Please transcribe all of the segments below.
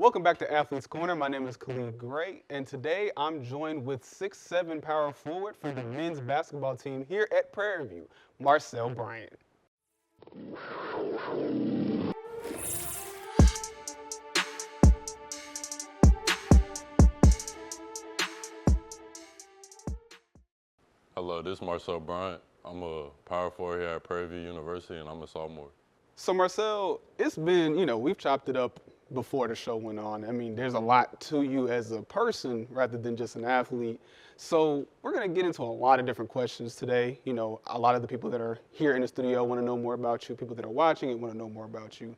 Welcome back to Athletes Corner. My name is Khalid Gray, and today I'm joined with 6'7" power forward for the men's basketball team here at Prairie View, Marcel Bryant. Hello, this is Marcel Bryant. I'm a power forward here at Prairie View University, and I'm a sophomore. So Marcel, it's been, we've chopped it up before the show went on. I mean, there's a lot to you as a person rather than just an athlete. So we're going to get into a lot of different questions today. A lot of the people that are here in the studio want to know more about you. People that are watching it want to know more about you.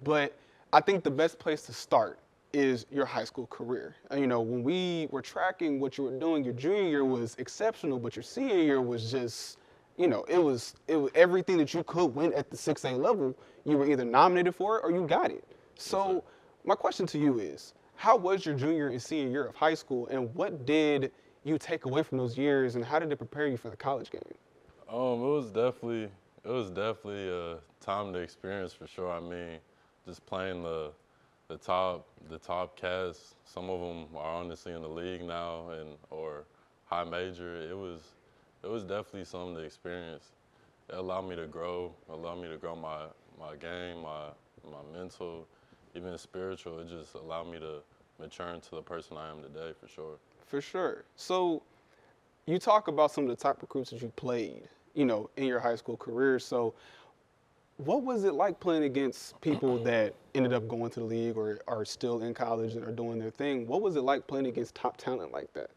But I think the best place to start is your high school career. When we were tracking what you were doing, your junior year was exceptional, but your senior year was just, it was everything that you could win at the 6A level. You were either nominated for it or you got it. So my question to you is, how was your junior and senior year of high school, and what did you take away from those years, and how did it prepare you for the college game? It was definitely a time to experience for sure. I mean, just playing the top cats. Some of them are honestly in the league now or high major. It was definitely something to experience. It allowed me to grow. My game, my mental, even spiritual. It just allowed me to mature into the person I am today, for sure. For sure. So you talk about some of the top recruits that you played, in your high school career. So what was it like playing against people that ended up going to the league or are still in college and are doing their thing? What was it like playing against top talent like that?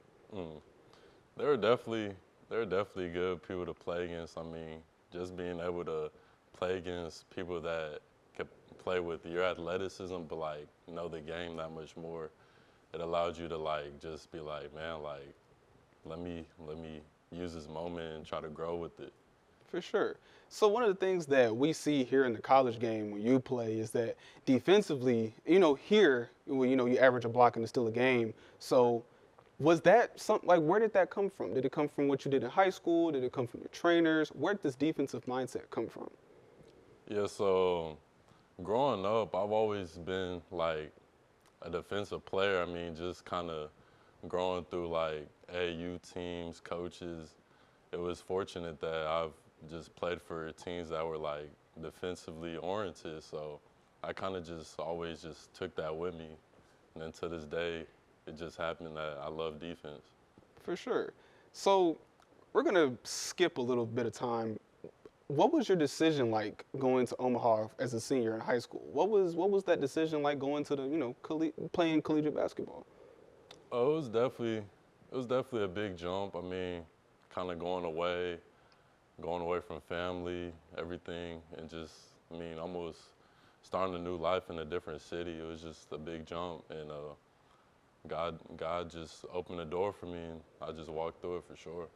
They were definitely good people to play against. I mean, just being able to play against people that could play with your athleticism, but know the game that much more. It allowed you to just be like, man, let me use this moment and try to grow with it. For sure. So one of the things that we see here in the college game when you play is that defensively, here, you average a block and it's still a game. So was that something, where did that come from? Did it come from what you did in high school? Did it come from your trainers? Where did this defensive mindset come from? Yeah, so growing up, I've always been a defensive player. I mean, just kind of growing through AU teams, coaches. It was fortunate that I've just played for teams that were defensively oriented. So I kind of just always just took that with me. And then to this day, it just happened that I love defense. For sure. So we're going to skip a little bit of time. What was your decision like going to Omaha as a senior in high school? What was that decision like going to the, playing collegiate basketball? Oh, it was definitely a big jump. I mean, kind of going away from family, everything, and just, almost starting a new life in a different city. It was just a big jump, and God just opened the door for me, and I just walked through it for sure.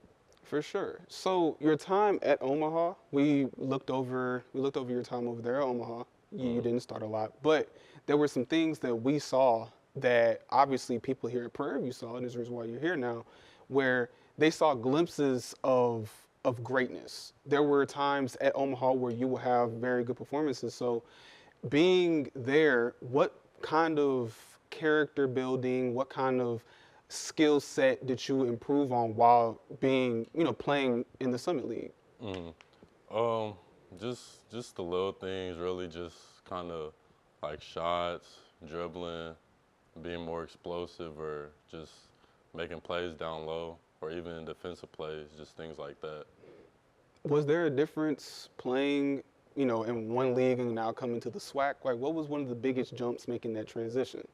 For sure. So your time at Omaha, we looked over your time over there at Omaha. You didn't start a lot, but there were some things that we saw that obviously people here at Prairie View saw, and there's a reason why you're here now, where they saw glimpses of greatness. There were times at Omaha where you will have very good performances. So being there, what kind of character building, what kind of skill set did you improve on while being, playing in the Summit League? Just the little things, really, just kind of shots, dribbling, being more explosive, or just making plays down low, or even defensive plays, just things like that. Was there a difference playing, in one league and now coming to the SWAC? What was one of the biggest jumps making that transition?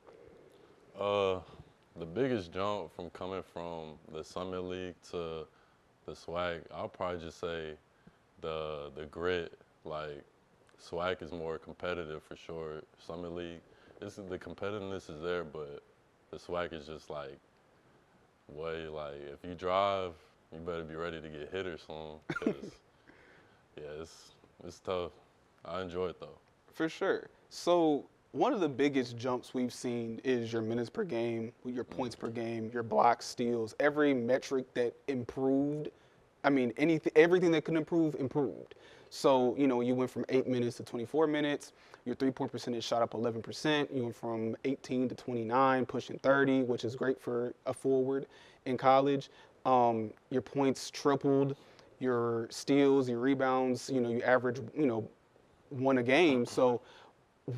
The biggest jump from coming from the Summit League to the SWAC, I'll probably just say the grit. SWAC is more competitive for sure. Summit League, the competitiveness is there, but the SWAC is just way if you drive, you better be ready to get hit or something. 'Cause, yeah, it's tough. I enjoy it though. For sure. So one of the biggest jumps we've seen is your minutes per game, your points per game, your blocks, steals, every metric that improved. I mean, everything that could improve, improved. So, you went from 8 minutes to 24 minutes. Your three-point percentage shot up 11%. You went from 18 to 29, pushing 30, which is great for a forward in college. Your points tripled. Your steals, your rebounds, you average, one a game. So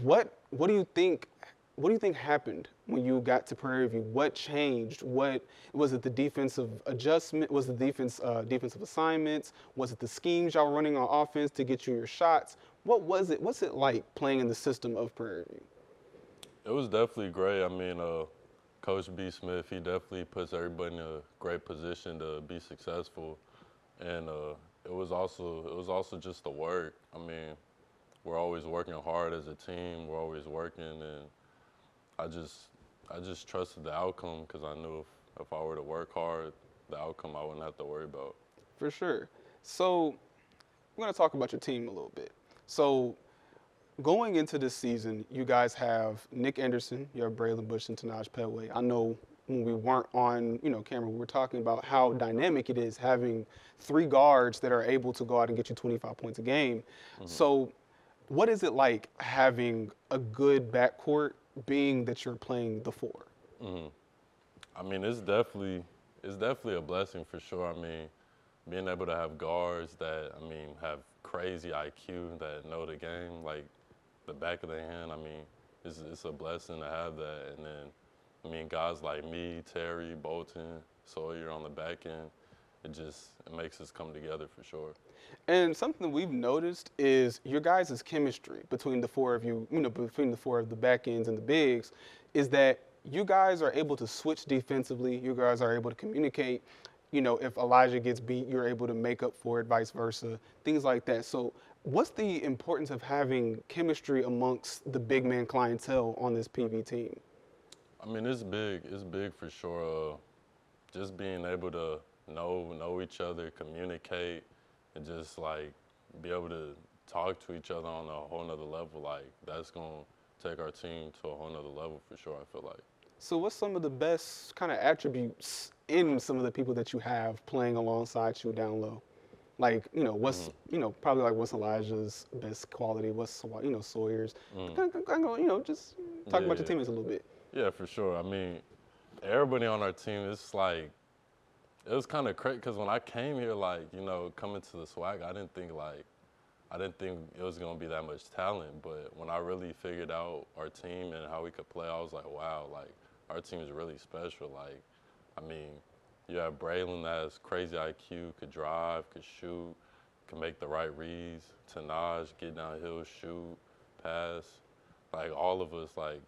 what do you think happened when you got to Prairie View? What changed? What was it? The defensive adjustment? Was the defensive assignments? Was it the schemes y'all were running on offense to get you your shots? What was it? What's it like playing in the system of Prairie View? It was definitely great. I mean, Coach B. Smith, he definitely puts everybody in a great position to be successful, and it was also just the work. I mean, we're always working hard as a team. We're always working, and I just trusted the outcome because I knew if I were to work hard, the outcome I wouldn't have to worry about. For sure. So we're going to talk about your team a little bit. So going into this season, you guys have Nick Anderson, you have Braylon Bush, and Tanaj Petway. I know when we weren't on camera, we were talking about how dynamic it is having three guards that are able to go out and get you 25 points a game. Mm-hmm. So what is it like having a good backcourt, being that you're playing the four? Mm-hmm. I mean, it's definitely a blessing for sure. I mean, being able to have guards that, have crazy IQ, that know the game like the back of their hand. I mean, it's a blessing to have that. And then, guys like me, Terry, Bolton, Sawyer on the back end, it makes us come together for sure. And something we've noticed is your guys' chemistry between the four of you, between the four of the back ends and the bigs, is that you guys are able to switch defensively. You guys are able to communicate. If Elijah gets beat, you're able to make up for it, vice versa, things like that. So what's the importance of having chemistry amongst the big man clientele on this PV team? I mean, it's big. It's big for sure. Just being able to know each other, communicate, and just like be able to talk to each other on a whole nother level. Like that's gonna take our team to a whole nother level for sure, I feel like. So what's some of the best kind of attributes in some of the people that you have playing alongside you down low? Like, what's, probably like what's Elijah's best quality? What's, Sawyer's? Just talk about your teammates a little bit. Yeah, for sure. I mean, everybody on our team, it's like, it was kind of crazy because when I came here, like, coming to the SWAC, I didn't think it was going to be that much talent. But when I really figured out our team and how we could play, I was like, wow, like, our team is really special. Like, you have Braylon that has crazy IQ, could drive, could shoot, can make the right reads. Tanaj, get downhill, shoot, pass. Like, all of us, like,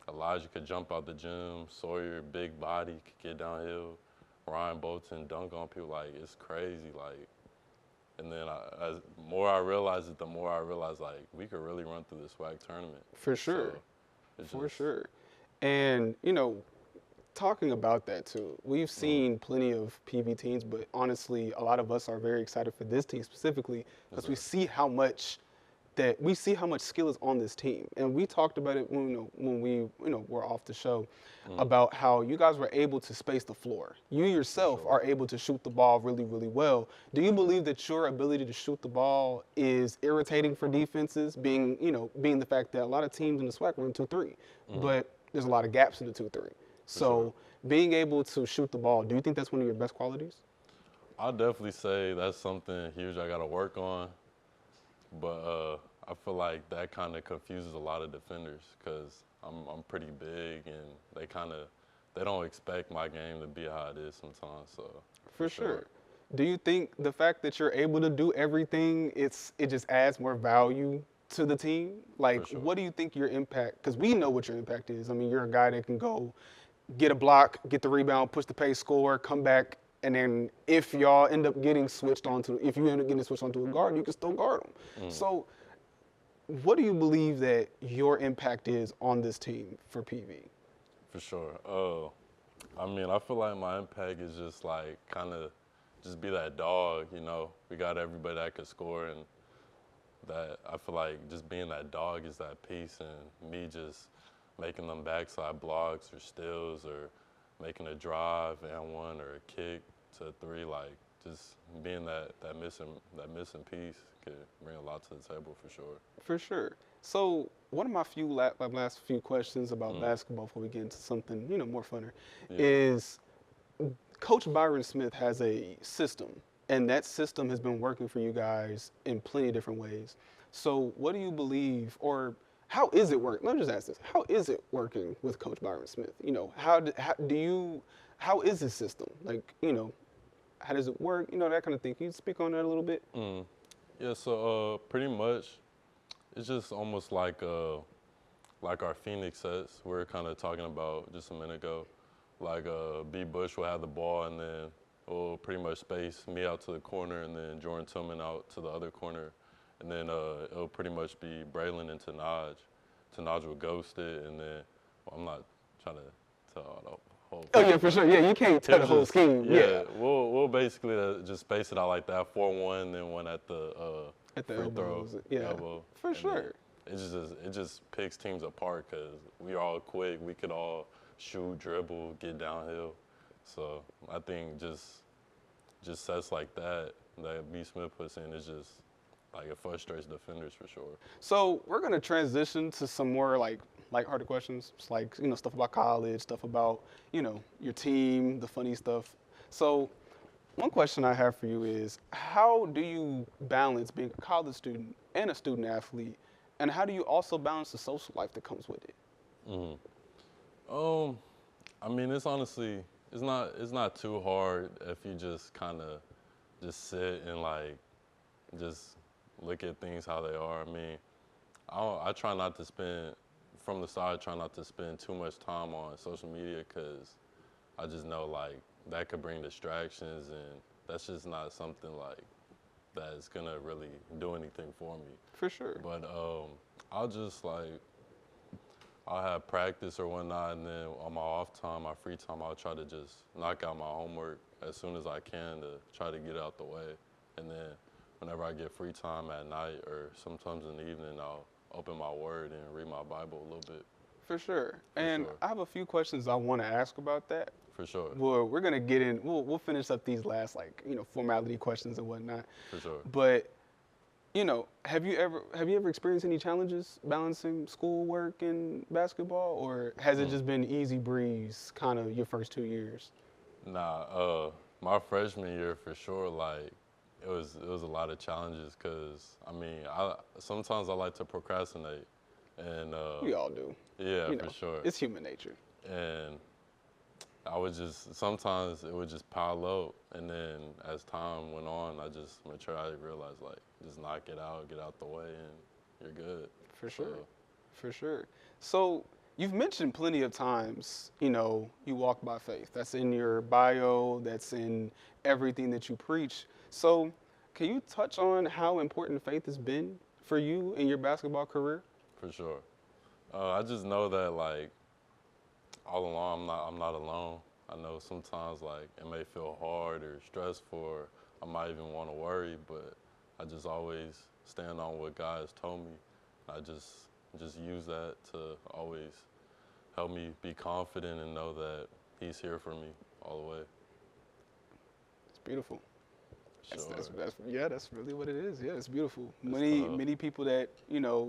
Elijah could jump out the gym. Sawyer, big body, could get downhill. Ryan Bolton, dunk on people. Like, it's crazy. Like, and then the more I realized it, the more I realized, like, we could really run through this SWAC tournament. For sure. For sure. And, talking about that too, we've seen plenty of PV teams, but honestly, a lot of us are very excited for this team specifically because we see how much skill is on this team. And we talked about it when we were off the show about how you guys were able to space the floor. You yourself are able to shoot the ball really, really well. Do you believe that your ability to shoot the ball is irritating for defenses, being the fact that a lot of teams in the SWAC run 2-3, but there's a lot of gaps in the 2-3. So being able to shoot the ball, do you think that's one of your best qualities? I'll definitely say that's something huge I got to work on. But I feel like that kind of confuses a lot of defenders because I'm pretty big and they don't expect my game to be how it is sometimes. So for sure. Do you think the fact that you're able to do everything, it just adds more value to the team? Like, what do you think your impact? Because we know what your impact is. I mean, you're a guy that can go get a block, get the rebound, push the pace, score, come back. And then if y'all end up getting switched onto, if you end up getting switched onto a guard, you can still guard them. So what do you believe that your impact is on this team for PV? For sure. I feel like my impact is just like kind of just be that dog, We got everybody that could score, and that I feel like just being that dog is that piece, and me just making them backside blocks or steals or making a drive and one or a kick to three, like just being that missing piece could bring a lot to the table for sure. For sure. So one of my last few questions about basketball before we get into something more funner Yeah. is Coach Byron Smith has a system, and that system has been working for you guys in plenty of different ways. So what do you believe, or how is it working? Let me just ask this: how is it working with Coach Byron Smith? How is his system? Like, how does it work? That kind of thing. Can you speak on that a little bit? Yeah, so pretty much it's just almost like our Phoenix sets we were kind of talking about just a minute ago. Like B. Bush will have the ball, and then we'll pretty much space me out to the corner, and then Jordan Tillman out to the other corner, and then it'll pretty much be Braylon and Tanaj. Tanaj will ghost it, and then I'm not trying to tell the whole Oh thing. yeah, for sure. Yeah, you can't tell the whole scheme. Yeah. We'll basically just space it out like that, 4-1, then one at the free throw elbows. Yeah, elbow. for And sure. It just picks teams apart because we are all quick. We could all shoot, dribble, get downhill. So I think just sets like that B. Smith puts in is just like it frustrates defenders for sure. So we're gonna transition to some more lighthearted questions. It's like stuff about college, stuff about your team, the funny stuff. So one question I have for you is, how do you balance being a college student and a student athlete, and how do you also balance the social life that comes with it? I mean, it's honestly it's not too hard if you just kind of just sit and just look at things how they are. I mean, I try not to spend from the start. I try not to spend too much time on social media because I just know that could bring distractions, and that's just not something that's gonna really do anything for me. For sure. But I'll just I'll have practice or whatnot, and then on my off time, my free time, I'll try to just knock out my homework as soon as I can to try to get it out the way. And then whenever I get free time at night or sometimes in the evening, I'll open my word and read my Bible a little bit. For sure. And sure. I have a few questions I want to ask about that. For sure. Well, we're gonna get in. We'll finish up these last formality questions and whatnot. For sure. But have you ever experienced any challenges balancing schoolwork and basketball, or has it just been easy breeze kind of your first 2 years? Nah, my freshman year for sure, it was a lot of challenges because I mean, sometimes I like to procrastinate, and We all do. yeah, for sure. It's human nature. And I would sometimes it would just pile up, and then as time went on, I just matured. I realized just knock it out, get out the way, and you're good. For sure. For sure. So you've mentioned plenty of times, you walk by faith. That's in your bio, that's in everything that you preach. So can you touch on how important faith has been for you in your basketball career? For sure. I just know that all along I'm not alone. I know sometimes it may feel hard or stressful, or I might even want to worry, but I just always stand on what God has told me. I just use that to always help me be confident and know that He's here for me all the way. It's beautiful. Sure. That's really what it is. Yeah, it's beautiful. That's Many people that,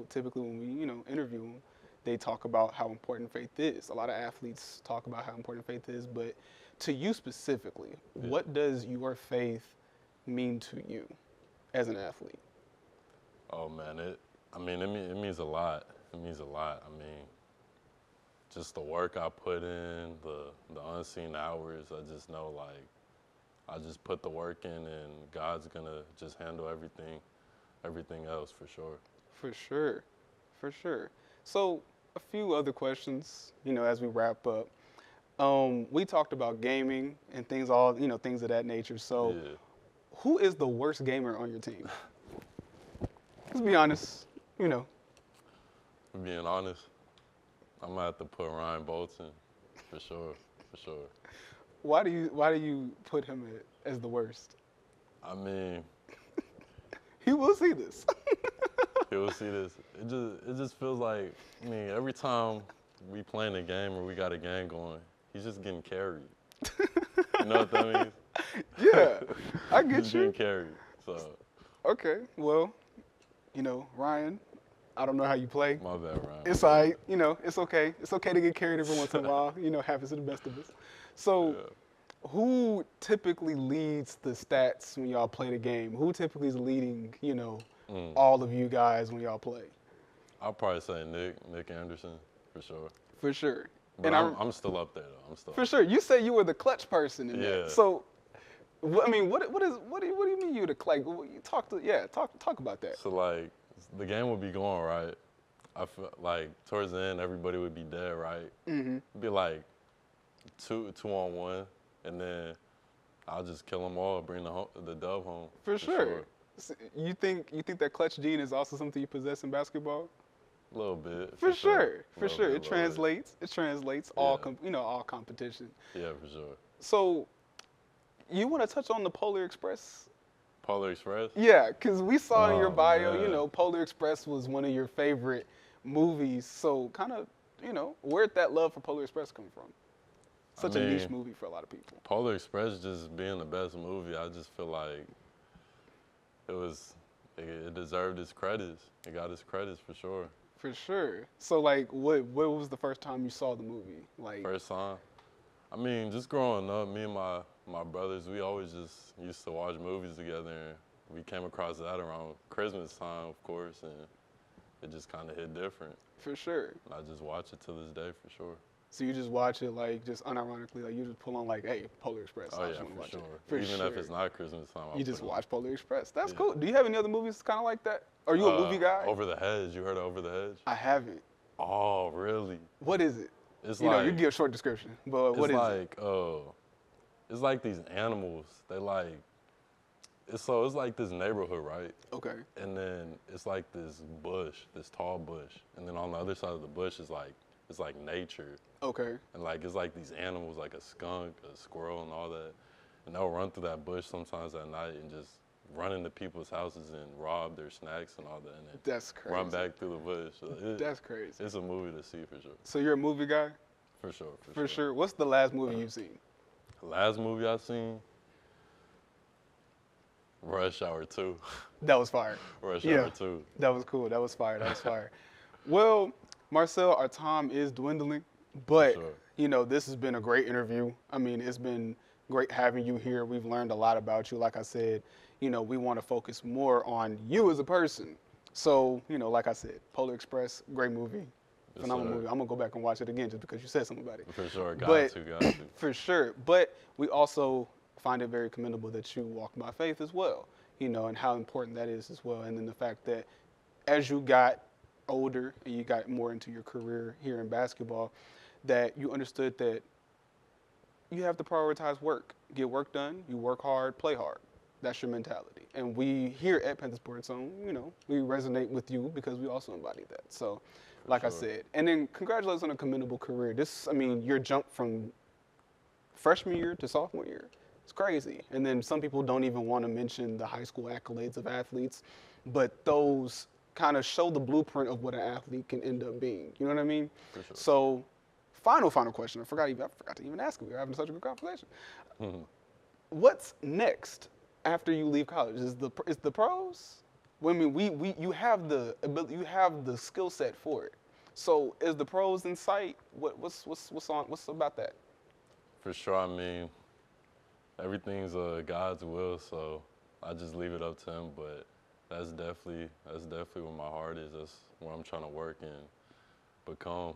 typically when we, interview them, they talk about how important faith is. A lot of athletes talk about how important faith is, but to you specifically, what does your faith mean to you as an athlete? Oh man, it means a lot. It means a lot. I mean, just the work I put in, the unseen hours, I just know I just put the work in, and God's gonna just handle everything else for sure. For sure. For sure. So a few other questions, as we wrap up. We talked about gaming and things of that nature. So who is the worst gamer on your team? Let's be honest, Being honest, I'm gonna have to put Ryan Bolton for sure. Why do you put him as the worst? I mean, He will see this. he'll see this. It just feels like, every time we playing a game or we got a game going, he's just getting carried. You know what that means? Yeah, I get Just you. getting carried. So Okay, well, Ryan, I don't know how you play. my bad, Ryan. It's all right. It's okay. It's okay to get carried every once in a while. Happens to the best of us. So, Yeah. who typically leads the stats when y'all play the game? Who typically is leading, all of you guys when y'all play? I'll probably say Nick Anderson for sure. For sure. But I'm still up there though. I'm still For sure. You say you were the clutch person in Yeah. that. So, what do you mean you the like? You talk about that. So like the game would be going right. I feel like towards the end everybody would be dead, right? Mm-hmm. It'd be like two on one, and then I'll just kill them all, bring the dub home. For sure. So you think that clutch gene is also something you possess in basketball? A little bit. For sure. Little It bit. translates all all competition. Yeah, for sure. So, you want to touch on the Polar Express? Polar Express? Yeah, because we saw in your Oh, bio, man. Polar Express was one of your favorite movies. So, kind of, where'd that love for Polar Express come from? Such a niche movie for a lot of people. Polar Express just being the best movie, I just feel like it deserved its credits. It got its credits for sure. For sure. So, like, what was the first time you saw the movie? Like, First time? I mean, just growing up, me and my brothers, we always just used to watch movies together. And we came across that around Christmas time, of course, and it just kind of hit different. for sure. And I just watch it to this day for sure. So you just watch it like just unironically, like you just pull on like, hey, Polar Express. Oh I yeah, just wanna for watch sure. it. For Even sure. if it's not Christmas time, I'll You just put it watch Polar Express. That's Yeah. cool. Do you have any other movies kind of like that? Are you a movie guy? Over the Hedge. You heard of Over the Hedge? I haven't. Oh, really? What is it? It's You like you give a short description, but what it's is like it's like these animals. They like it's like this neighborhood, right? it? Okay. And then it's like this bush, this tall bush, and then on the other side of the bush is like it's like nature, Okay. and like it's like these animals, like a skunk, a squirrel, and all that, and they'll run through that bush sometimes at night and just run into people's houses and rob their snacks and all that, and then That's crazy. run back through the bush. So That's crazy. it's a movie to see for sure. So you're a movie guy? For sure. For sure. What's the last movie you've seen? Last movie I seen, Rush Hour 2. That was fire. Rush Yeah. Hour 2. That was cool. That was fire. That was fire. Well, Marcel, our time is dwindling, but Sure. this has been a great interview. I mean, it's been great having you here. We've learned a lot about you. Like I said, we want to focus more on you as a person. So, like I said, Polar Express, great movie, Yes, phenomenal sir. movie. I'm gonna go back and watch it again just because you said something about it. For sure, got But- to. For sure. But we also find it very commendable that you walk by faith as well, and how important that is as well. And then the fact that as you got older and you got more into your career here in basketball, that you understood that you have to prioritize work, get work done, you work hard, play hard. That's your mentality. And we here at Panther Sports Zone, we resonate with you because we also embody that. So, like I sure. said, and then congratulations on a commendable career. Your jump from freshman year to sophomore year, it's crazy. And then some people don't even want to mention the high school accolades of athletes, but those kind of show the blueprint of what an athlete can end up being. You know what I mean? For sure. So, final question. I forgot to even ask you. We were having such a good conversation. What's next after you leave college? Is the pros? Well, I mean, you have the ability, you have the skill set for it. So, is the pros in sight? What's about that? For sure, I mean, everything's God's will, so I just leave it up to Him. But that's definitely where my heart is. That's where I'm trying to work and become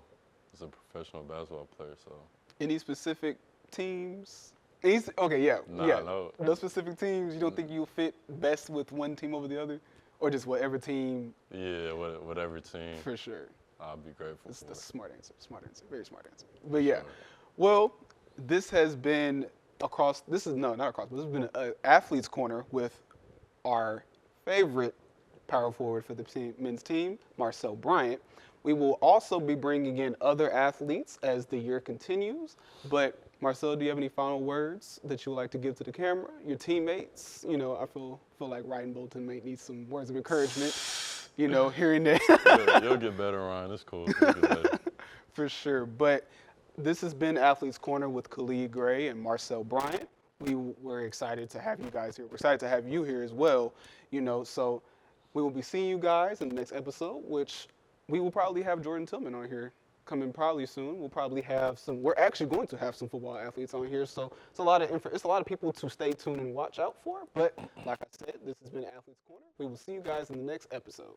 as a professional basketball player. So Any specific teams? Okay, yeah, Nah, yeah. no. Those specific teams, you don't think you'll fit best with one team over the other, or just whatever team? yeah, whatever team, For sure. I'll be grateful That's for. a smart answer. Smart answer. Very smart answer. But yeah, Sure. well, this has been this has been an Athletes Corner with our favorite power forward for the men's team, Marcel Bryant. We will also be bringing in other athletes as the year continues. But Marcel, do you have any final words that you would like to give to the camera, your teammates? I feel like Ryan Bolton might need some words of encouragement. Hearing that. Yeah, you'll get better, Ryan. It's cool. You'll get better. For sure. But this has been Athletes Corner with Khalid Gray and Marcel Bryant. we're excited to have you guys here. We're excited to have you here as well. So we will be seeing you guys in the next episode, which we will probably have Jordan Tillman on here coming probably soon. We'll probably have we're actually going to have some football athletes on here. So it's a lot of people to stay tuned and watch out for. But like I said, this has been Athletes Corner. We will see you guys in the next episode.